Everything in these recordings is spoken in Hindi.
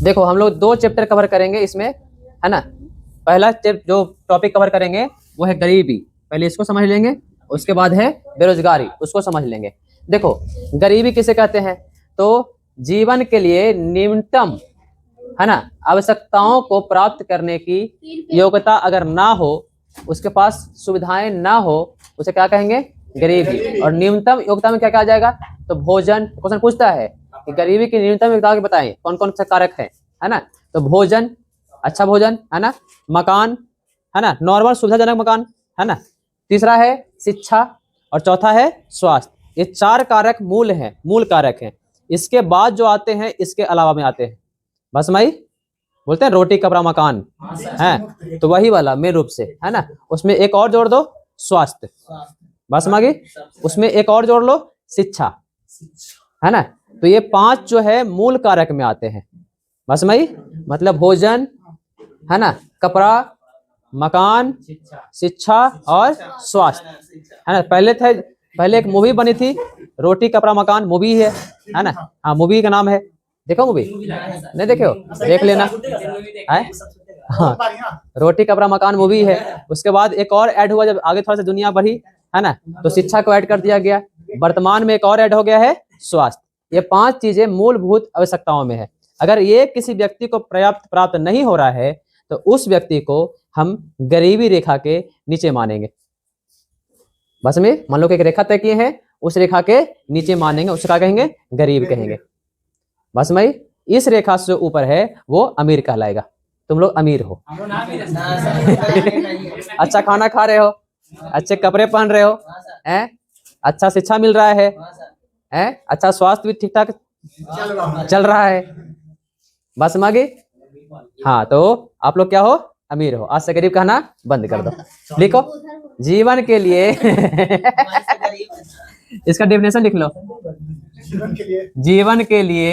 देखो हम लोग 2 चैप्टर कवर करेंगे इसमें, है ना। पहला जो टॉपिक कवर करेंगे वो है गरीबी, पहले इसको समझ लेंगे, उसके बाद है बेरोजगारी, उसको समझ लेंगे। देखो गरीबी किसे कहते हैं, तो जीवन के लिए न्यूनतम, है ना, आवश्यकताओं को प्राप्त करने की योग्यता अगर ना हो, उसके पास सुविधाएं ना हो, उसे क्या कहेंगे, गरीबी। और न्यूनतम योग्यता में क्या कहा जाएगा, तो भोजन। क्वेश्चन पूछता है कि गरीबी की न्यूनतम योग्यता बताएं कौन कौन से कारक है ना। तो भोजन, अच्छा भोजन, है ना, मकान, है ना, नॉर्मल सुविधाजनक मकान, है ना, तीसरा है शिक्षा, और चौथा है स्वास्थ्य। ये 4 कारक मूल कारक हैं। इसके बाद जो आते हैं इसके अलावा में आते हैं, बस माई बोलते हैं रोटी कपड़ा मकान, है तो वही वाला मेन रूप से, है ना। उसमें एक और जोड़ दो स्वास्थ्य, बस मागी उसमें एक और जोड़ लो शिक्षा, है ना। तो ये 5 जो है मूल कारक में आते हैं, बस माई मतलब भोजन, है ना, कपड़ा, मकान, शिक्षा और स्वास्थ्य, है ना। पहले एक मूवी बनी थी, रोटी कपड़ा मकान मूवी है ना। हाँ मूवी का नाम है, देखो मूवी नहीं देखे हो, देख लेना है। हाँ रोटी कपड़ा मकान मूवी है। उसके बाद एक और ऐड हुआ, जब आगे थोड़ा सा दुनिया बढ़ी, है ना, तो शिक्षा को ऐड कर दिया गया। वर्तमान में एक और ऐड हो गया है स्वास्थ्य। ये 5 चीजें मूलभूत आवश्यकताओं में है। अगर ये किसी व्यक्ति को प्राप्त नहीं हो रहा है तो उस व्यक्ति को हम गरीबी रेखा के नीचे मानेंगे। बस में मान लो कि एक रेखा तय किए हैं, उस रेखा के नीचे मानेंगे, उसका क्या कहेंगे, गरीब कहेंगे। बस में इस रेखा से ऊपर है वो अमीर कहलाएगा। तुम लोग अमीर हो, अच्छा खाना खा रहे हो, अच्छे कपड़े पहन रहे हो, हैं, अच्छा शिक्षा मिल रहा है, हैं, अच्छा स्वास्थ्य भी ठीक ठाक चल रहा है, बस मागे। हाँ तो आप लोग क्या हो, अमीर हो। आज से गरीब कहना बंद कर दो। लिखो जीवन के लिए इसका डेफिनेशन लिख लो, जीवन के लिए,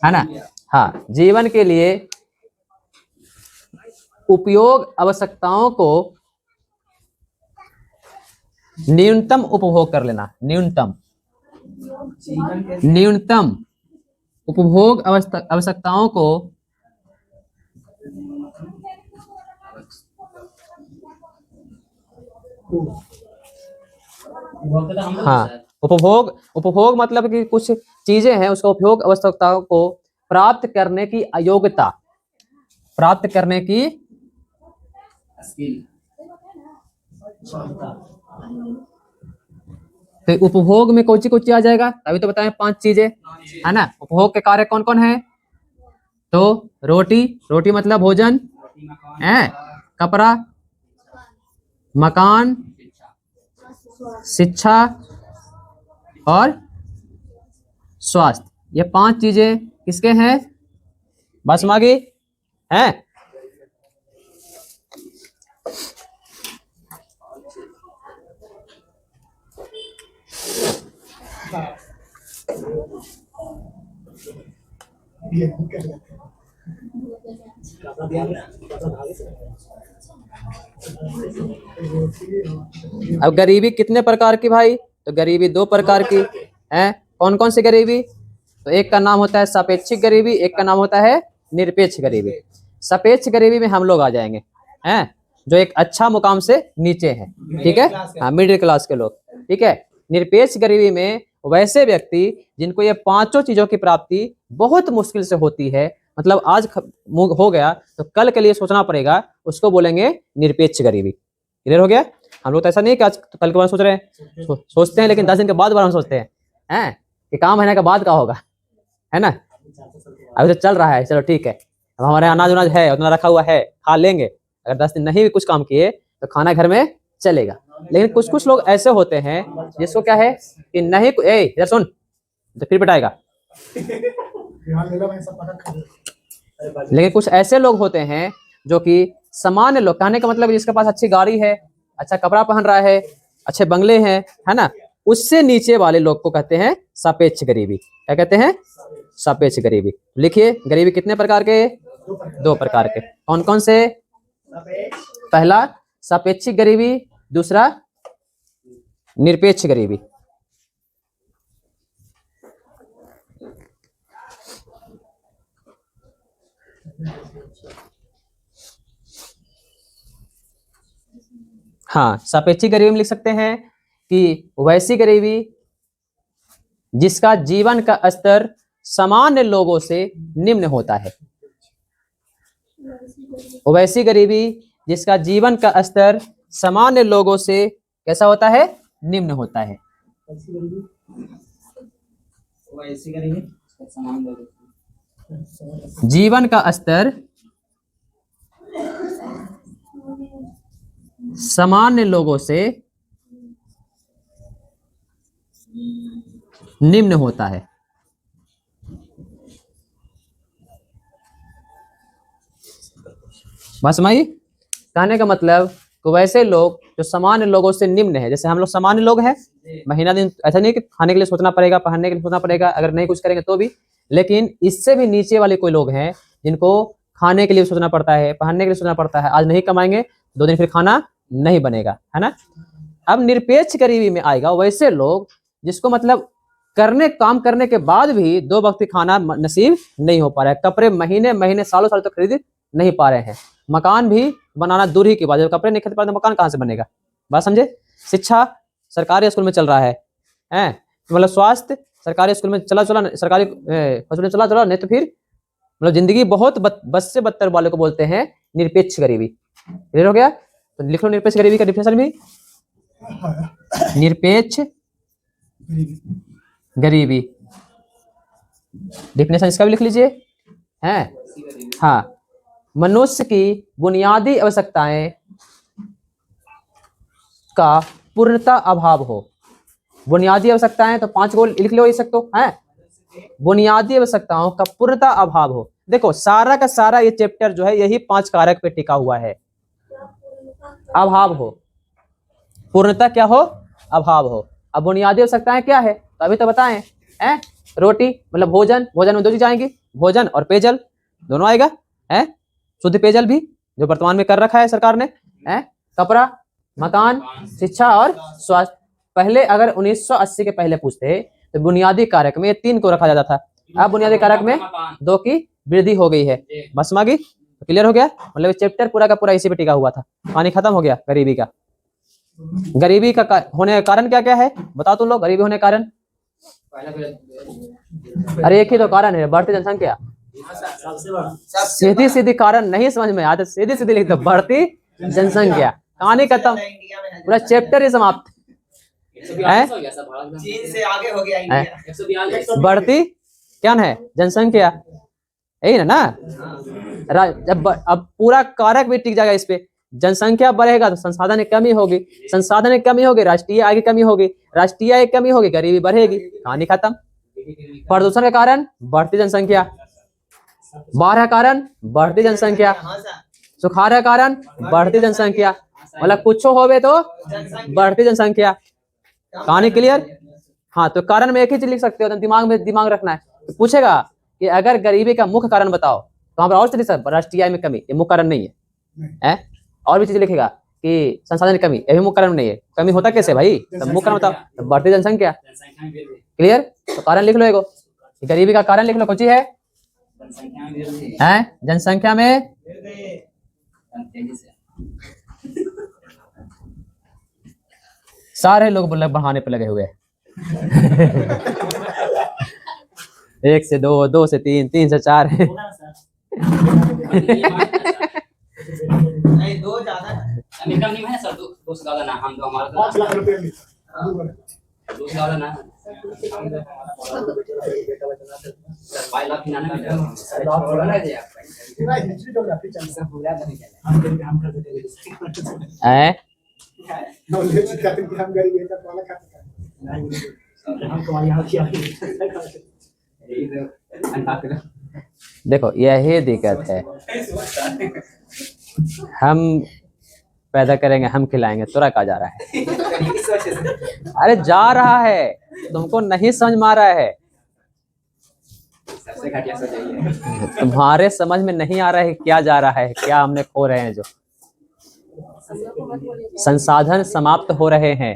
है ना, हाँ जीवन के लिए उपयोग आवश्यकताओं को न्यूनतम उपभोग कर लेना। न्यूनतम उपभोग आवश्यकताओं को हाँ उपभोग मतलब कि कुछ चीजें हैं, उसका उपयोग आवश्यकताओं को प्राप्त करने की अयोग्यता, प्राप्त करने की तो उपभोग में कौन सी आ जाएगा, अभी तो बताएं 5 चीजें, है ना। उपभोग के कार्य कौन कौन है, तो रोटी मतलब भोजन, है, कपड़ा, मकान, शिक्षा और स्वास्थ्य। ये 5 चीजें किसके हैं, बस मागी हैं। अब गरीबी कितने प्रकार की भाई, तो गरीबी 2 प्रकार की है। कौन कौन सी गरीबी, तो एक का नाम होता है सापेक्षिक गरीबी, एक का नाम होता है निरपेक्ष गरीबी। सापेक्ष गरीबी में हम लोग आ जाएंगे, हैं, जो एक अच्छा मुकाम से नीचे है, ठीक है, हाँ मिडिल क्लास के लोग, ठीक है। निरपेक्ष गरीबी में वैसे व्यक्ति जिनको ये 5 चीजों की प्राप्ति बहुत मुश्किल से होती है, मतलब आज हो गया तो कल के लिए सोचना पड़ेगा, उसको बोलेंगे निरपेक्ष गरीबी। क्लियर हो गया। हम लोग तो ऐसा नहीं कि आज तो कल के बारे में सोच रहे हैं, सोचते हैं लेकिन 10 दिन के बाद बारे में सोचते हैं कि काम महीने के बाद का होगा, है ना। अभी तो चल रहा है, चलो ठीक है, अब हमारे अनाज है उतना रखा हुआ है, खा लेंगे। अगर 10 दिन नहीं भी कुछ काम किए तो खाना घर में चलेगा। लेकिन कुछ लोग ऐसे होते हैं जिसको क्या है कि नहीं, इधर सुन तो फिर पिटाएगा। लेकिन कुछ ऐसे लोग होते हैं जो कि सामान्य लोग, कहने का मतलब जिसके पास अच्छी गाड़ी है, अच्छा कपड़ा पहन रहा है, अच्छे बंगले हैं, है ना, उससे नीचे वाले लोग को कहते हैं सापेक्ष गरीबी। क्या कहते हैं, सापेक्ष गरीबी। लिखिए गरीबी कितने प्रकार के, 2 प्रकार के। कौन कौन से, पहला सापेक्षिक गरीबी, दूसरा निरपेक्ष गरीबी। हाँ, सापेक्षिक गरीबी में लिख सकते हैं कि वैसी गरीबी जिसका जीवन का स्तर सामान्य लोगों से निम्न होता है। वैसी गरीबी जिसका जीवन का स्तर सामान्य लोगों से कैसा होता है? निम्न होता है। जीवन का स्तर सामान्य लोगों से निम्न होता है। बात समझी? कहने का मतलब कि वैसे लोग जो सामान्य लोगों से निम्न है, जैसे हम लोग सामान्य लोग हैं, महीना दिन ऐसा नहीं कि खाने के लिए सोचना पड़ेगा, पहनने के लिए सोचना पड़ेगा, अगर नहीं कुछ करेंगे तो भी, लेकिन इससे भी नीचे वाले कोई लोग हैं जिनको खाने के लिए सोचना पड़ता है, पहनने के लिए सोचना पड़ता है। आज नहीं कमाएंगे 2 दिन फिर खाना नहीं बनेगा, है ना। अब निरपेक्ष गरीबी में आएगा वैसे लोग जिसको मतलब काम करने के बाद भी 2 वक्त खाना नसीब नहीं हो पा रहा है, कपड़े महीने महीने सालों सालों तक खरीद नहीं पा रहे हैं, मकान भी बनाना दूर ही की बात है, कपड़े नहीं खरीद पा रहे तो मकान कहाँ से बनेगा। बात समझे? शिक्षा सरकारी स्कूल में चल रहा है, मतलब स्वास्थ्य सरकारी स्कूल में चला सरकारी हॉस्पिटल चला, नहीं तो फिर मतलब जिंदगी बहुत बस से बदतर वाले को बोलते हैं निरपेक्ष गरीबी। क्लियर हो गया? तो लिख लो निरपेक्ष गरीबी का डिफिनेशन भी। निरपेक्ष गरीबी डिफिनेशन इसका भी लिख लीजिए। हाँ, मनुष्य की बुनियादी आवश्यकताएं का पूर्णता अभाव हो। बुनियादी आवश्यकताएं तो 5 को लिख लो, ये सब तो है। बुनियादी आवश्यकताओं का पूर्णता अभाव हो। देखो सारा का सारा ये चैप्टर जो है यही 5 कारक पे टिका हुआ है। अभाव हो, पूर्णता क्या हो? अभाव हो। अब बुनियादी आवश्यकताएं क्या है तो अभी तो बताएं, रोटी मतलब भोजन में 2 चीज आएंगी, भोजन और पेयजल दोनों आएगा, शुद्ध पेयजल भी जो वर्तमान में कर रखा है सरकार ने, कपड़ा, मकान, शिक्षा और स्वास्थ्य। पहले अगर 1980 के पहले पूछते तो बुनियादी कारक में 3 को रखा जाता था, अब बुनियादी कारक में 2 की वृद्धि हो गई है। बस मागी तो क्लियर हो गया? मतलब चैप्टर पूरा का पूरा इसी पे टिका हुआ था। कहानी खत्म हो गया गरीबी का। गरीबी का होने का कारण क्या क्या है बताओ तुम लोग? गरीबी होने का कारण, अरे एक ही तो कारण है, बढ़ती जनसंख्या। सीधी सीधी कारण नहीं समझ में आता, सीधी सीधी लिख दो, बढ़ती जनसंख्या। कहानी खत्म, पूरा चैप्टर ही समाप्त है। चीन से आगे हो गया, बढ़ती क्या है? जनसंख्या, यही ना। जब अब पूरा कारक भी टिक जाएगा इस पे। जनसंख्या बढ़ेगा तो संसाधन की कमी होगी, संसाधन की कमी होगी राष्ट्रीय आय की कमी होगी, राष्ट्रीय आय की कमी होगी गरीबी बढ़ेगी। कहानी खत्म। प्रदूषण के कारण बढ़ती जनसंख्या, बाढ़ के कारण बढ़ती जनसंख्या, सुखाड़ के कारण बढ़ती जनसंख्या, मतलब कुछ होवे तो बढ़ती जनसंख्या। कहानी क्लियर? हाँ, तो कारण में एक ही चीज लिख सकते हो, तो दिमाग रखना है। तो पूछेगा कि अगर गरीबी का मुख्य कारण बताओ तो वहां पर और चीज राष्ट्रीय आय में कमी, ये मुख्य कारण नहीं है। और भी चीज लिखेगा कि संसाधन की कमी, ये भी मुख्य कारण नहीं है। कमी होता कैसे भाई? तो मुख्य कारण बताओ, तो बढ़ती जनसंख्या। क्लियर? तो कारण लिख लो, एगो गरीबी का कारण लिख लो, कौन सी है? जनसंख्या में सारे लोग बढ़ाने पे लगे हुए हैं। 1 से 2, 2 से 3, 3 से 4 नहीं 2 ज्यादा कम नहीं है सर, 2 से ज्यादा ना, हम तो हमारा 5 लाख रुपए में 2 से ज्यादा ना 5 लाख की नाना देखो यही दिक्कत है। हम पैदा करेंगे, हम खिलाएंगे, तोरा कहा जा रहा है? अरे जा रहा है, तुमको नहीं समझ में आ रहा है, तुम्हारे समझ में नहीं आ रहा है क्या जा रहा है, क्या हमने खो रहे हैं जो। संसाधन समाप्त हो रहे हैं।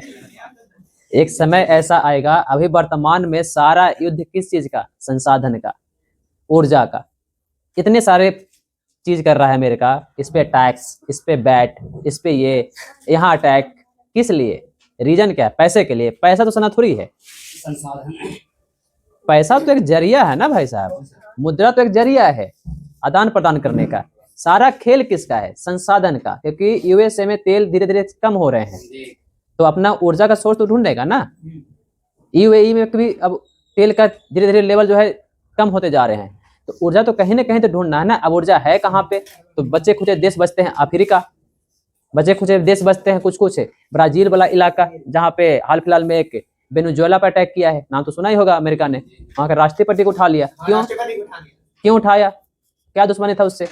एक समय ऐसा आएगा, अभी वर्तमान में सारा युद्ध किस चीज का? संसाधन का, ऊर्जा का। इतने सारे चीज कर रहा है अमेरिका, इस पे टैक्स, इस पे बैट, इस पे ये, यहाँ अटैक, किस लिए? रीजन क्या है? पैसे के लिए। पैसा तो सना थोड़ी है, पैसा तो एक जरिया है ना भाई साहब, मुद्रा तो एक जरिया है आदान प्रदान करने का। सारा खेल किसका है? संसाधन का, क्योंकि यूएसए में तेल धीरे धीरे कम हो रहे हैं, तो अपना ऊर्जा का सोर्स तो ढूंढेगा ना। यूएई में भी अब तेल का धीरे धीरे लेवल जो है कम होते जा रहे हैं, तो ऊर्जा तो कहीं ना कहीं तो ढूंढना है ना। अब ऊर्जा है कहाँ पे? तो बच्चे खुचे देश बचते हैं अफ्रीका, बच्चे खुचे देश बचते हैं कुछ कुछ, ब्राजील वाला इलाका, जहाँ पे हाल फिलहाल में एक वेनेजुएला पर अटैक किया है, नाम तो सुना ही होगा, अमेरिका ने वहाँ के राष्ट्रपति को उठा लिया। क्यों उठाया? क्या दुश्मनी था उससे?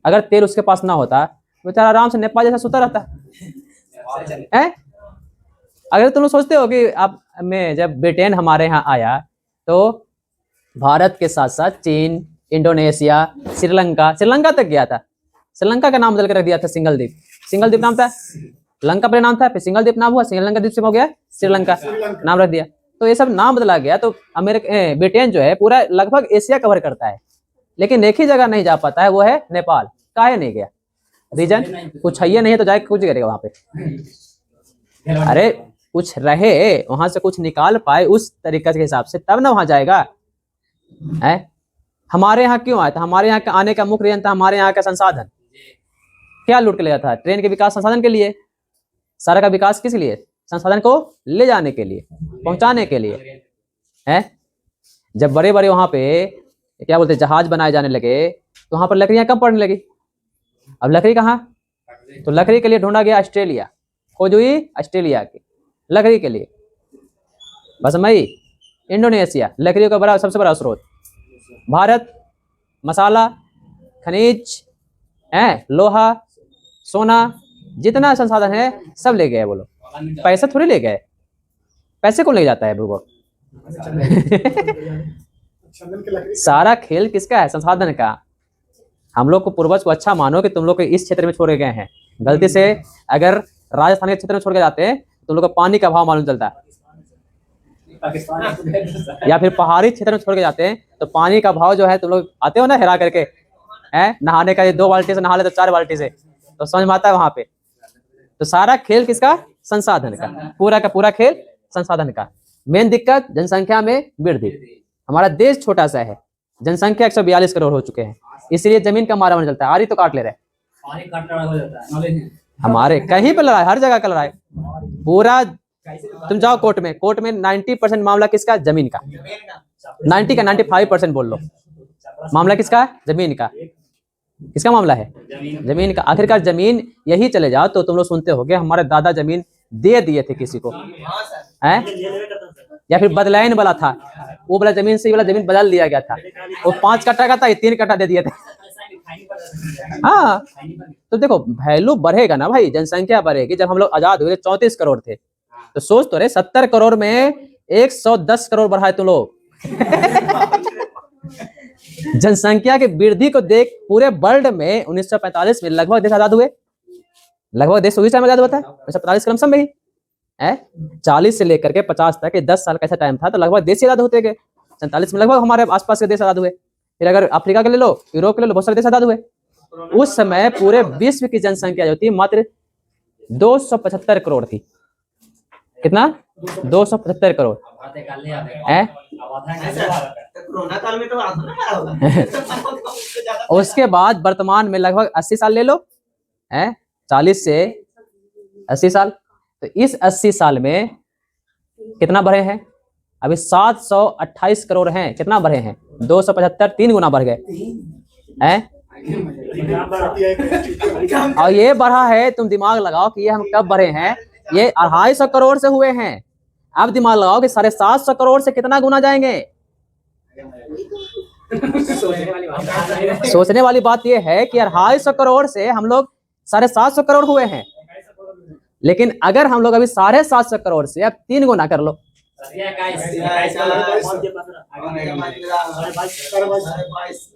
अगर तेल उसके पास ना होता तो बेचारा आराम से नेपाल जैसा सोता रहता है। अगर तुम लोग सोचते हो कि आप में जब ब्रिटेन हमारे यहाँ आया तो भारत के साथ साथ चीन, इंडोनेशिया, श्रीलंका तक गया था। श्रीलंका का नाम बदल कर रख दिया था सिंगल द्वीप नाम था। लंका पहले नाम था, फिर सिंगल द्वीप नाम हुआ, श्रीलंका द्वीप से हो गया श्रीलंका नाम रख दिया। तो ये सब नाम बदला गया। तो ब्रिटेन जो है पूरा लगभग एशिया कवर करता है, लेकिन एक ही जगह नहीं जा पाता है, वो है नेपाल। काहे नहीं गया? रीजन कुछ है नहीं है तो जाके कुछ करेगा वहां पे। अरे कुछ रहे, वहां से कुछ निकाल पाए उस तरीके के हिसाब से, तब ना वहां जाएगा। है हमारे यहाँ क्यों आया था? हमारे यहाँ आने का मुख्य रीजन था हमारे यहाँ का संसाधन। क्या लूट के ले जाता है? ट्रेन के विकास संसाधन के लिए। सारा का विकास किस लिए? संसाधन को ले जाने के लिए, पहुंचाने के लिए। है जब बड़े बड़े वहां पे क्या बोलते जहाज बनाए जाने लगे तो वहां पर लकड़ियां कम पड़ने लगी। अब लकड़ी कहाँ? तो लकड़ी के लिए ढूंढा गया ऑस्ट्रेलिया, खोज हुई ऑस्ट्रेलिया की लकड़ी के लिए। बस मई इंडोनेशिया, लकड़ी का बड़ा सबसे बड़ा स्रोत। भारत मसाला, खनिज, लोहा, सोना, जितना संसाधन है सब ले गए। बोलो पैसा थोड़ी ले गए, पैसे कौन ले जाता है भूगो? सारा खेल किसका है? संसाधन का। हम लोग को पूर्वज को अच्छा मानो कि तुम लोग को इस क्षेत्र में छोड़ गए हैं। गलती से अगर राजस्थान के क्षेत्र में छोड़ के जाते हैं तो तुम लोग को पानी का भाव मालूम चलता है, या फिर पहाड़ी क्षेत्र में छोड़ के जाते हैं तो पानी का भाव जो है तुम लोग आते हो ना हेरा करके, नहाने का 2 बाल्टी से नहा ले तो 4 बाल्टी से, तो समझ में आता है वहां पे। तो सारा खेल किसका? संसाधन का। पूरा का पूरा खेल संसाधन का। मेन दिक्कत जनसंख्या में वृद्धि। हमारा देश छोटा सा है, जनसंख्या 142 करोड़ हो चुके हैं, इसलिए जमीन का मारा मारना चलता है। आरी तो काट ले रहे हैं हमारे, कहीं पे लड़ाई, हर जगह का लड़ाई। पूरा तुम जाओ कोर्ट में 90% मामला किसका? जमीन का। 90 का 95% बोल लो, मामला किसका है? जमीन का। किसका मामला है? जमीन का। आखिरकार जमीन यही चले जाओ तो तुम लोग सुनते होगे हमारे दादा जमीन दे दिए थे किसी को, है या फिर बदलाइन वाला था, वो वाला जमीन से ये वाला जमीन बदल दिया गया था। वो 5 कट्ठा का था, 3 कट्ठा दे दिए थे। हाँ तो देखो वैल्यू बढ़ेगा ना भाई, जनसंख्या बढ़ेगी। जब हम लोग आजाद हुए 34 करोड़ थे, तो सोच तो रहे 70 करोड़ में 110 करोड़ बढ़ाए तुम लोग। जनसंख्या की वृद्धि को देख पूरे वर्ल्ड में 1945 में लगभग देश आजाद हुए, लगभग देश उसी टाइम आजाद हुआ था 1945 क्रमशः में ही है। 40 से लेकर के 50 तक 10 साल का ऐसा टाइम था, तो लगभग देश आजाद होते गए। 47 में लगभग हमारे आसपास के देश आजाद हुए। फिर अगर अफ्रीका के ले लो, यूरोप के ले लो, बहुत सारे देश आजाद हुए। उस समय पूरे विश्व की जनसंख्या जो थी मात्र 275 करोड़ थी। कितना? 275 करोड़ है। उसके बाद वर्तमान में लगभग 80 साल ले लो, 40 से 80 साल, तो इस 80 साल में कितना बढ़े हैं? अभी 728 करोड़ हैं। कितना बढ़े हैं? 275, 3 गुना बढ़ गए हैं। और ये बढ़ा है, तुम दिमाग लगाओ कि ये हम कब बढ़े हैं। ये 250 करोड़ से हुए हैं। अब दिमाग लगाओ कि 750 करोड़ से कितना गुना जाएंगे। सोचने वाली बात यह है कि 250 करोड़ से हम लोग 750 करोड़ हुए हैं, लेकिन अगर हम लोग अभी 750 करोड़ से अब 3 गुना कर लो,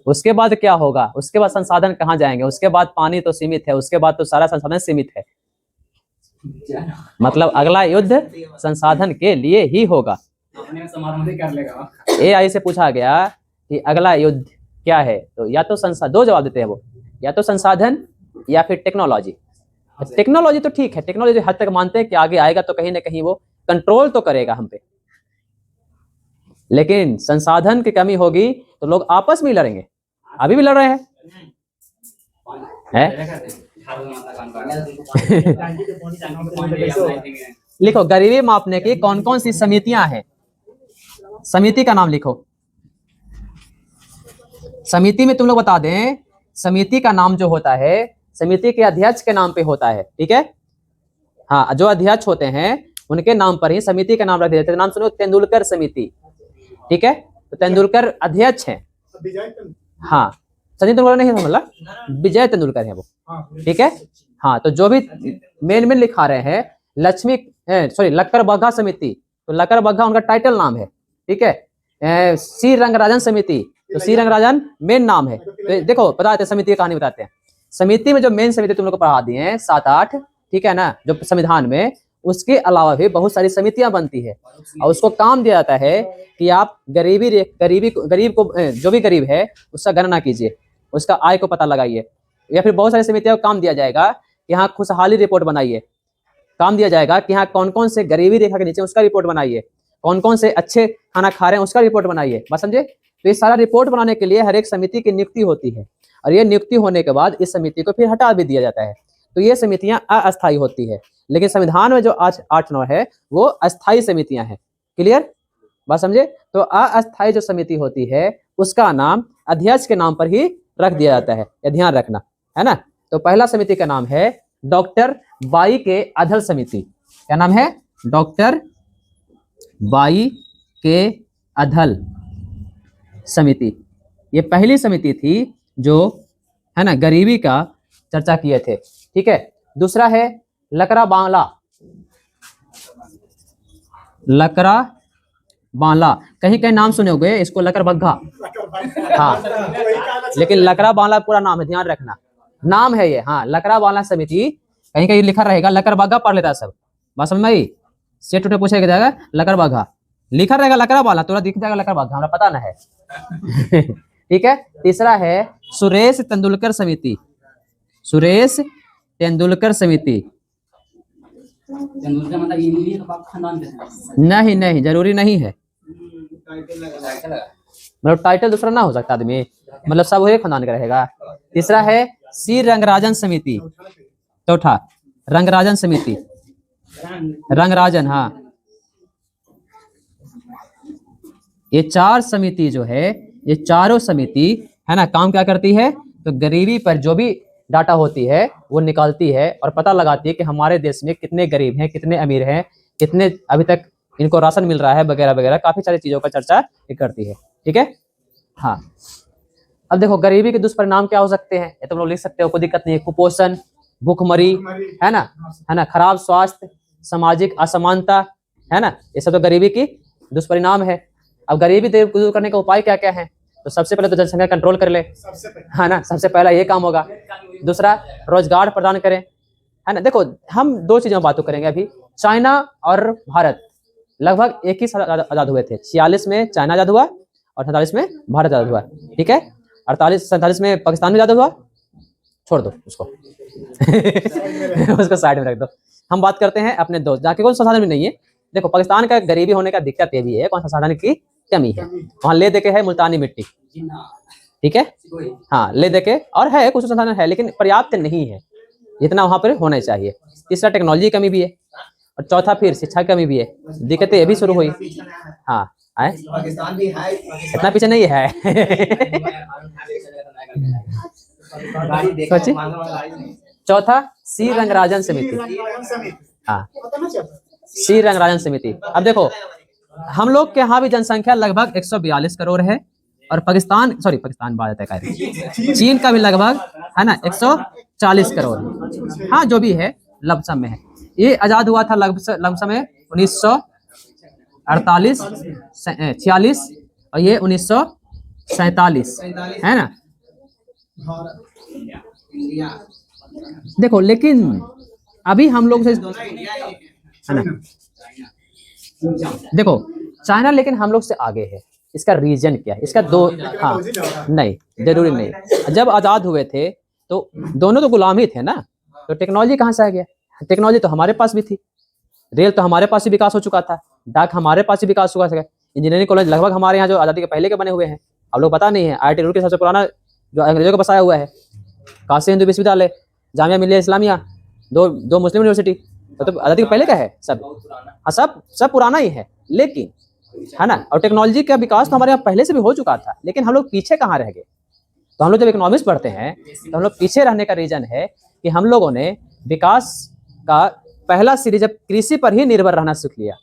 उसके बाद क्या होगा? उसके बाद संसाधन कहाँ जाएंगे? उसके बाद पानी तो सीमित है, उसके बाद तो सारा संसाधन सीमित है। मतलब अगला युद्ध संसाधन के लिए ही होगा। अपने समाधान ही कर लेगा। AI से पूछा गया कि अगला युद्ध क्या है, तो या तो संसाधन, दो जवाब देते हैं वो, या तो संसाधन या फिर टेक्नोलॉजी। टेक्नोलॉजी तो ठीक है, टेक्नोलॉजी हद तक मानते हैं कि आगे आएगा तो कहीं ना कहीं वो कंट्रोल तो करेगा हम पे, लेकिन संसाधन की कमी होगी तो लोग आपस में ही लड़ेंगे। अभी भी लड़ रहे हैं लिखो गरीबी मापने की कौन कौन सी समितियां हैं। समिति का नाम लिखो। समिति में तुम लोग बता दें, समिति का नाम जो होता है समिति के अध्यक्ष के नाम पे होता है, ठीक है। हाँ, जो अध्यक्ष होते हैं उनके नाम पर ही समिति का नाम रख दिया जाता है। नाम सुनो, तेंदुलकर समिति, ठीक है। तो तेंदुलकर अध्यक्ष हैं। हाँ, सचिन तेंदुलकर नहीं है, मतलब विजय तेंदुलकर है वो, ठीक है। हाँ, तो जो भी मेन लिखा रहे हैं लक्कर बग्घा समिति, तो लक्कर बग्घा उनका टाइटल नाम है, ठीक है। सी रंगराजन समिति, तो सी रंगराजन मेन नाम है। तो देखो बताते हैं समिति की कहानी बताते हैं। समिति में जो मेन समिति तुम लोग को पढ़ा दी है 7-8, ठीक है ना, जो संविधान में, उसके अलावा भी बहुत सारी समितियां बनती है और उसको काम दिया जाता है कि आप गरीब को, जो भी गरीब है उसका गणना कीजिए, उसका आय को पता लगाइए। या फिर बहुत सारी समितियों को काम दिया जाएगा कि यहाँ खुशहाली रिपोर्ट बनाइए, काम दिया जाएगा कि यहाँ कौन कौन से गरीबी रेखा के नीचे उसका रिपोर्ट बनाइए, कौन कौन से अच्छे खाना खा रहे हैं उसका रिपोर्ट बनाइए, बात समझे। तो ये सारा रिपोर्ट बनाने के लिए हर एक समिति की नियुक्ति होती है और ये नियुक्ति होने के बाद इस समिति को फिर हटा भी दिया जाता है। तो ये समितियां अस्थायी होती है, लेकिन संविधान में जो आज 8-9 है वो अस्थायी समितियां हैं। क्लियर, बात समझे। तो अस्थायी जो समिति होती है उसका नाम अध्यक्ष के नाम पर ही रख दिया जाता है, ये ध्यान रखना है ना। तो पहला समिति का नाम है डॉक्टर बाई के अधल समिति। क्या नाम है? डॉक्टर बाई के अधल समिति। ये पहली समिति थी जो है ना गरीबी का चर्चा किए थे, ठीक है। दूसरा है लकड़ा बांग्ला। लकड़ा बांग्ला कहीं कहीं नाम सुने होंगे इसको, लकर बग्घा, हाँ, लेकिन लकड़ा बांग्ला पूरा नाम है, ध्यान रखना, नाम है ये। हाँ, लकड़ा बांग्ला समिति, कहीं कहीं लिखा रहेगा लकर बग्घा, पढ़ लेता सब, बात समझ में आई। सेट उठे पूछेगा जाएगा लकर बग्घा, लिखा रहेगा लकड़ा बांग्ला, तुरंत दिख जाएगा लकर बग्घा, हमें पता ना है। ठीक है। तीसरा है सुरेश तेंदुलकर समिति। सुरेश तेंदुलकर समिति। तेंदुलकर मतलब ये नहीं है कि बाप खानदान के हैं। नहीं नहीं, जरूरी नहीं है, मतलब टाइटल दूसरा ना हो सकता आदमी, मतलब सब एक खानदान का रहेगा। तीसरा है सी रंगराजन समिति। चौथा रंगराजन समिति, रंगराजन, हाँ। ये 4 समिति जो है, ये चारों समिति है ना, काम क्या करती है, तो गरीबी पर जो भी डाटा होती है वो निकालती है और पता लगाती है कि हमारे देश में कितने गरीब हैं, कितने अमीर हैं, कितने अभी तक इनको राशन मिल रहा है, वगैरह वगैरह, काफी सारी चीजों का चर्चा ये करती है, ठीक है। हाँ, अब देखो गरीबी के दुष्परिणाम क्या हो सकते हैं, ये तुम लोग लिख सकते हो, कोई दिक्कत नहीं है। कुपोषण, भूखमरी, है ना, खराब स्वास्थ्य, सामाजिक असमानता, है ना, ये सब तो गरीबी की दुष्परिणाम है। अब गरीबी दूर करने का उपाय क्या क्या है, तो सबसे पहले तो जनसंख्या कंट्रोल कर ले, है ना, सबसे पहला ये काम होगा। दूसरा रोजगार प्रदान करें, है ना। देखो हम 2 चीजों में बातों करेंगे अभी। चाइना और भारत लगभग एक ही साल आजाद हुए थे। 46 में चाइना आजाद हुआ और 48 में भारत आजाद हुआ, ठीक है। 48-47 में पाकिस्तान में आजाद हुआ, छोड़ दो उसको उसको साइड में रख दो। हम बात करते हैं अपने दोस्त, जाके कोई संसाधन भी नहीं है। देखो पाकिस्तान का गरीबी होने का दिक्कत ये भी है, कौन संसाधन की कमी है, वहां ले देके है मुल्तानी मिट्टी, ठीक है। हाँ, ले देके और है कुछ संसाधन है लेकिन पर्याप्त नहीं है जितना वहां पर होना चाहिए। तीसरा टेक्नोलॉजी की कमी भी है और चौथा फिर शिक्षा की कमी भी है। दिक्कतें ये भी शुरू हुई। हाँ, आए पाकिस्तान भी है, इतना पीछे नहीं है। सोचिए। चौथा सी रंगराजन समिति। हाँ, सी रंगराजन समिति। अब देखो हम लोग के यहाँ भी जनसंख्या लगभग 142 करोड़ है और पाकिस्तान बात है, चीन का भी लगभग है ना 140 करोड़। हाँ, जो भी है लमसम में है। ये आजाद हुआ था लमसम में 1948, 46 और ये 1947, है ना। देखो लेकिन अभी हम लोग से है ना, देखो चाइना लेकिन हम लोग से आगे है। इसका रीजन क्या है? इसका दो, हाँ नहीं जरूरी नहीं। जब आजाद हुए थे तो दोनों तो गुलाम ही थे ना, तो टेक्नोलॉजी कहाँ से आ गया? टेक्नोलॉजी तो हमारे पास भी थी, रेल तो हमारे पास ही विकास हो चुका था, डाक हमारे पास ही विकास हुआ था, इंजीनियरिंग कॉलेज लगभग हमारे यहाँ जो आज़ादी के पहले के बने हुए हैं। आप लोग पता नहीं है, IIT रुड़की सबसे पुराना जो अंग्रेजों का बसाया हुआ है, काशी हिंदू विश्वविद्यालय, जामिया मिलिया इस्लामिया, दो मुस्लिम यूनिवर्सिटी, तो आज़ादी के पहले का है सब। हाँ सब पुराना ही है, लेकिन है ना, और टेक्नोलॉजी का विकास तो हमारे यहाँ पहले से भी हो चुका था, लेकिन हम लोग पीछे कहाँ रह गए? तो हम लोग जब इकोनॉमिक्स पढ़ते हैं तो हम लोग पीछे रहने का रीजन है कि हम लोगों ने विकास का पहला सीरीज जब कृषि पर ही निर्भर रहना सीख लिया।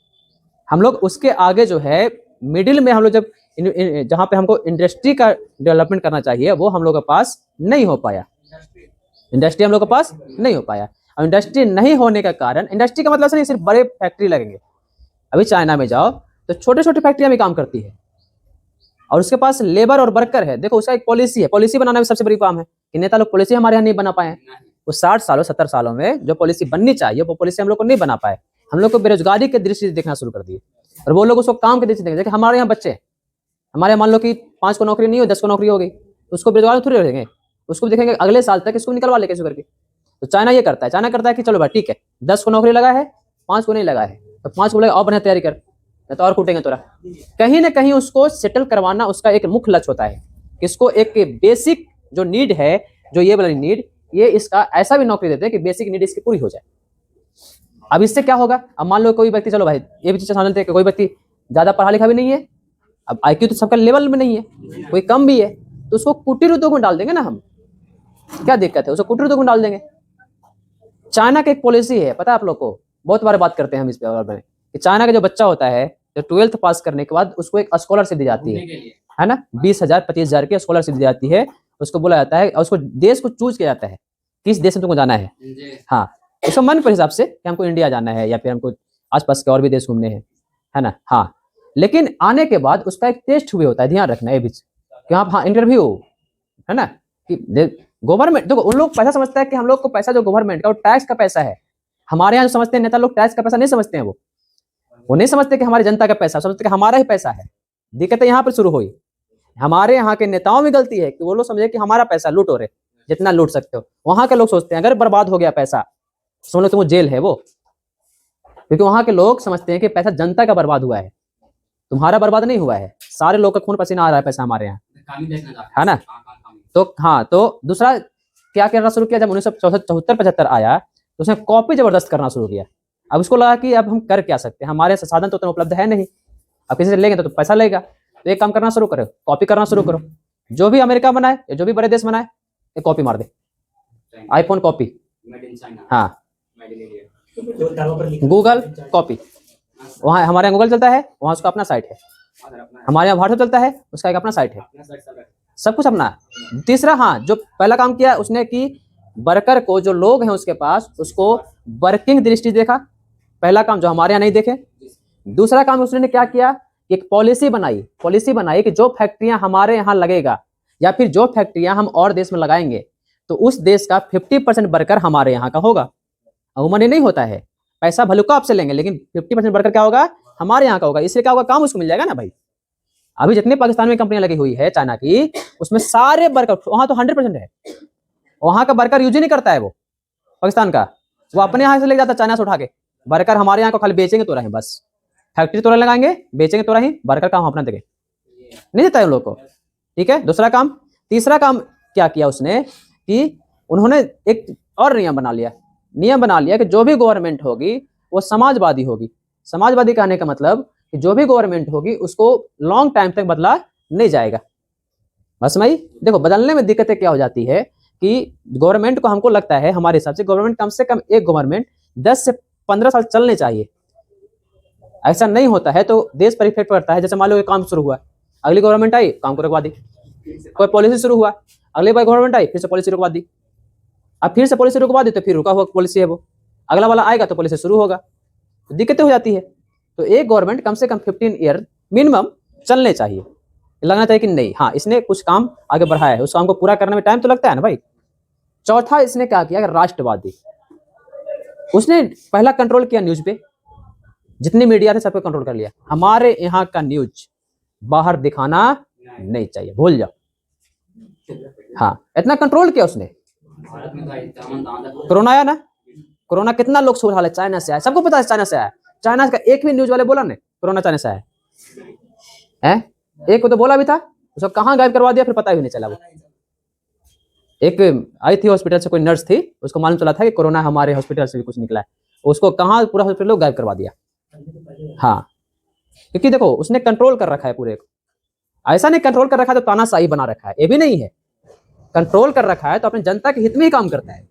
हम लोग उसके आगे जो है मिडिल में हम लोग जब जहाँ पे हमको इंडस्ट्री का डेवलपमेंट करना चाहिए वो हम लोग के पास नहीं हो पाया, इंडस्ट्री हम लोग के पास नहीं हो पाया। और इंडस्ट्री नहीं होने का कारण, इंडस्ट्री का मतलब नहीं सिर्फ बड़े फैक्ट्री लगेंगे। अभी चाइना में जाओ तो छोटे छोटे फैक्ट्रियां भी काम करती है और उसके पास लेबर और वर्कर है। देखो उसका एक पॉलिसी है, पॉलिसी बनाना भी सबसे बड़ी काम है कि नेता लोग पॉलिसी हमारे यहाँ नहीं बना पाए। वो 60 सालों 70 सालों में जो पॉलिसी बननी चाहिए वो पॉलिसी हम लोग को नहीं बना पाए। हम लोग को बेरोजगारी के दृष्टि से देखना शुरू कर दिए और वो लोग उसको काम के दृष्टि से देखें। हमारे यहाँ बच्चे, हमारे मान लो कि 5 को नौकरी नहीं हो, 10 को नौकरी हो गई, तो उसको बेरोजगार थोड़ी रहेंगे, उसको देखेंगे अगले साल तक इसको निकलवा ले कैसे करके। तो चाइना ये करता है, चाइना करता है कि चलो भाई ठीक है 10 को नौकरी लगा है, 5 को नहीं लगा है, तो 5 को लगा और बढ़िया तैयारी कर, तो और कूटेंगे तोरा। कहीं ना कहीं उसको सेटल करवाना उसका एक मुख्य लक्ष्य होता है। किसको? एक बेसिक जो नीड है, जो ये वाली नीड, ये इसका ऐसा भी नौकरी देते हैं कि बेसिक नीड इसकी पूरी हो जाए। अब इससे क्या होगा? अब मान लो कोई व्यक्ति, चलो भाई ये भी चीज समझते हैं कि कोई व्यक्ति ज्यादा पढ़ा लिखा भी नहीं है, अब IQ तो सबका लेवल में नहीं है, कोई कम भी है, तो उसको कुटीर उद्योग में डाल देंगे ना हम। क्या दिक्कत है? उसको कुटीर उद्योग में डाल देंगे। चाइना की एक पॉलिसी है, पता है आप लोग को, बहुत बार बात करते हैं हम इस पे कि चाइना का जो बच्चा होता है तो 12th पास करने के बाद उसको एक स्कॉलरशिप दी जाती है ना, 20,000 25,000 की स्कॉलरशिप दी जाती है। उसको बोला जाता है और उसको देश को चूज किया जाता है किस देश में तुमको जाना है। हाँ, उसका मन के हिसाब से कि हमको इंडिया जाना है या फिर हमको आसपास के और भी देश घूमने हैं, है ना। हाँ, लेकिन आने के बाद उसका एक टेस्ट हुए होता है, ध्यान रखना है बीच कि हाँ इंटरव्यू है ना, कि गवर्नमेंट, देखो उन लोग पैसा समझता है कि हम लोग को पैसा जो गवर्नमेंट का, वो टैक्स का पैसा है। हमारे यहाँ जो समझते हैं नेता लोग, टैक्स का पैसा नहीं समझते हैं, वो नहीं समझते कि हमारी जनता का पैसा, समझते कि हमारा ही पैसा है। दिक्कत यहाँ पर शुरू हुई, हमारे यहाँ के नेताओं में गलती है कि वो लोग समझे कि हमारा पैसा लूटो रे, जितना लूट सकते हो। वहां के लोग सोचते हैं अगर बर्बाद हो गया पैसा समझ लो तुमको जेल है वो, क्योंकि वहां के लोग समझते हैं कि पैसा जनता का बर्बाद हुआ है, तुम्हारा बर्बाद नहीं हुआ है। सारे लोग का खून पसीना आ रहा है पैसा हमारे यहाँ, है ना। तो हाँ, तो दूसरा क्या करना शुरू किया, जब 1974-75 आया तो उसने कॉपी जबरदस्त करना शुरू किया। अब उसको लगा कि अब हम कर क्या सकते हैं, हमारे साधन तो उतना उपलब्ध है नहीं, अब किसी से लेंगे तो पैसा लेगा, तो एक काम करना शुरू करो, कॉपी करना शुरू करो। जो भी अमेरिका बनाए या जो भी बड़े देश बनाए, एक कॉपी मार दे, आईफोन कॉपी, हाँ गूगल कॉपी, वहाँ हमारे यहाँ गूगल चलता है, वहाँ उसका अपना साइट है, हमारे यहाँ व्हाट्सएप चलता है, उसका एक अपना साइट है, सब कुछ अपना। तीसरा, हाँ, जो पहला काम किया उसने कि वर्कर को, जो लोग हैं उसके पास, उसको वर्किंग दृष्टि देखा, पहला काम जो हमारे यहाँ नहीं देखे। दूसरा काम उसने क्या किया, एक पॉलिसी बनाई कि जो फैक्ट्रियां हमारे यहाँ लगेगा या फिर जो फैक्ट्रियां हम और देश में लगाएंगे तो उस देश का 50% वर्कर हमारे यहाँ का होगा। अमूमन नहीं होता है, पैसा भलुका आपसे लेंगे लेकिन 50% वर्कर क्या होगा, हमारे यहाँ का होगा। इससे क्या होगा, काम उसको मिल जाएगा ना भाई। अभी जितने पाकिस्तान में कंपनियां लगी हुई है चाइना की, उसमें सारे वर्कर, वहां तो 100% है, वहां का वर्कर यूज ही नहीं करता है वो पाकिस्तान का, वो अपने यहाँ से ले जाता है चाइना से उठा के। वर्कर हमारे यहाँ को खाली बेचेंगे तो रहे, बस फैक्ट्री तो लगाएंगे, बेचेंगे तो रही, वर्कर काम अपना देंगे, नहीं देता है उन लोग को। ठीक है, दूसरा काम। तीसरा काम क्या किया उसने कि उन्होंने एक और नियम बना लिया कि जो भी गवर्नमेंट होगी वो समाजवादी होगी। समाजवादी कहने का मतलब कि जो भी गवर्नमेंट होगी उसको लॉन्ग टाइम तक बदला नहीं जाएगा। बस भाई देखो, बदलने में दिक्कतें क्या हो जाती है कि गवर्नमेंट को, हमको लगता है हमारे हिसाब से कम एक गवर्नमेंट 10 से 15 साल चलने चाहिए। ऐसा नहीं होता है तो देश पर इफेक्ट पड़ता है। जैसे मान लो काम शुरू हुआ, अगली गवर्नमेंट आई, काम को रुकवा दी। कोई पॉलिसी शुरू हुआ, अगली बार गवर्नमेंट आई, फिर से पॉलिसी रुकवा दी। अब फिर से पॉलिसी रुकवा दी तो फिर रुका हुआ पॉलिसी है वो, अगला वाला आएगा तो पॉलिसी शुरू होगा, तो दिक्कतें हो जाती है। तो एक गवर्नमेंट कम से कम 15 ईयर मिनिमम चलने चाहिए, लगना चाहिए कि नहीं हाँ इसने कुछ काम आगे बढ़ाया है, उस काम को पूरा करने में टाइम तो लगता है ना भाई। चौथा इसने क्या किया, राष्ट्रवादी। उसने पहला कंट्रोल किया न्यूज पे, जितने मीडिया थे सब पे कंट्रोल कर लिया। हमारे यहाँ का न्यूज बाहर दिखाना नहीं चाहिए, भूल जाओ। हाँ, इतना कंट्रोल किया उसने। भारत में तो इतना दांत कोरोना आया ना, कोरोना कितना लोग सुबह हाल चाइना से आया, सबको पता है चाइना से आया। चाइना का एक भी न्यूज वाले बोला नहीं कोरोना चाइना से आया है? एक को तो बोला भी था, उसको कहाँ गायब करवा दिया फिर पता भी नहीं चला। वो एक आई थी हॉस्पिटल से, कोई नर्स थी, उसको मालूम चला था कि कोरोना हमारे हॉस्पिटल से भी कुछ निकला है, उसको कहाँ पूरा हॉस्पिटल गायब करवा दिया। हाँ, क्योंकि देखो उसने कंट्रोल कर रखा है पूरे को। ऐसा नहीं कंट्रोल कर रखा है तो तानाशाही बना रखा है, ये भी नहीं है। कंट्रोल कर रखा है तो अपनी जनता के हित में ही काम करता है।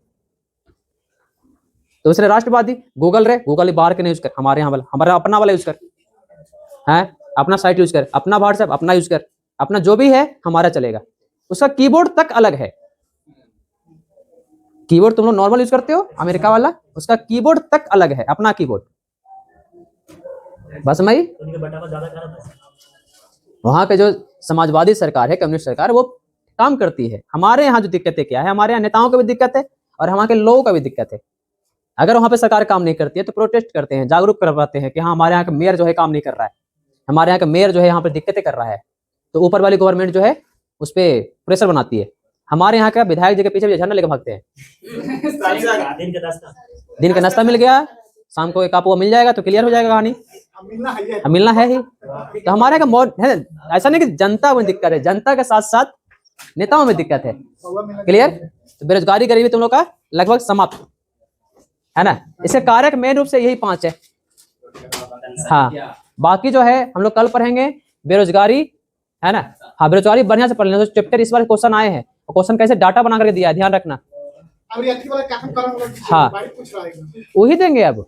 दूसरे राष्ट्रवादी गूगल रे, गूगल बाहर के नहीं यूज कर, हमारे यहाँ वाला, हमारा अपना वाला यूज कर, है अपना साइट यूज कर, अपना व्हाट्सएप अपना यूज कर, अपना जो भी है हमारा चलेगा। उसका कीबोर्ड तक अलग है। कीबोर्ड तुम लोग नॉर्मल यूज करते हो, अमेरिका वाला उसका कीबोर्ड तक अलग है, अपना कीबोर्ड। बस मैं वहां के जो समाजवादी सरकार है, कम्युनिस्ट सरकार, वो काम करती है। हमारे यहाँ जो दिक्कतें क्या है, हमारे यहाँ नेताओं को भी दिक्कत है और हमारे के लोगों का भी दिक्कत है। अगर वहां पे सरकार काम नहीं करती है तो प्रोटेस्ट करते हैं, जागरूक करवाते हैं कि हाँ हमारे यहाँ का मेयर जो है काम नहीं कर रहा है, हमारे यहाँ का मेयर जो है यहाँ पर दिक्कतें कर रहा है, तो ऊपर वाली गवर्नमेंट जो है उस पर प्रेशर बनाती है। हमारे यहाँ का विधायक जी के पीछे झंडा लेकर भागते हैं। दिन का नाश्ता मिल गया, शाम को एक आप वो मिल जाएगा तो क्लियर हो जाएगा कहानी। मिलना है ही तो हमारे का है। ऐसा नहीं कि जनता में दिक्कत है, जनता के साथ साथ नेताओं में दिक्कत है। क्लियर? तो बेरोजगारी गरीबी तुम लोग का लगभग समाप्त है ना। इसके कारक मेन रूप से यही 5 है। हाँ, बाकी जो है हम लोग कल पढ़ेंगे बेरोजगारी, है ना। हाँ, बेरोजगारी बढ़िया से पढ़ लेना। तो चैप्टर इस बार क्वेश्चन आए हैं, क्वेश्चन कैसे डाटा बना करके दिया है, ध्यान रखना। हाँ, वही देंगे अब।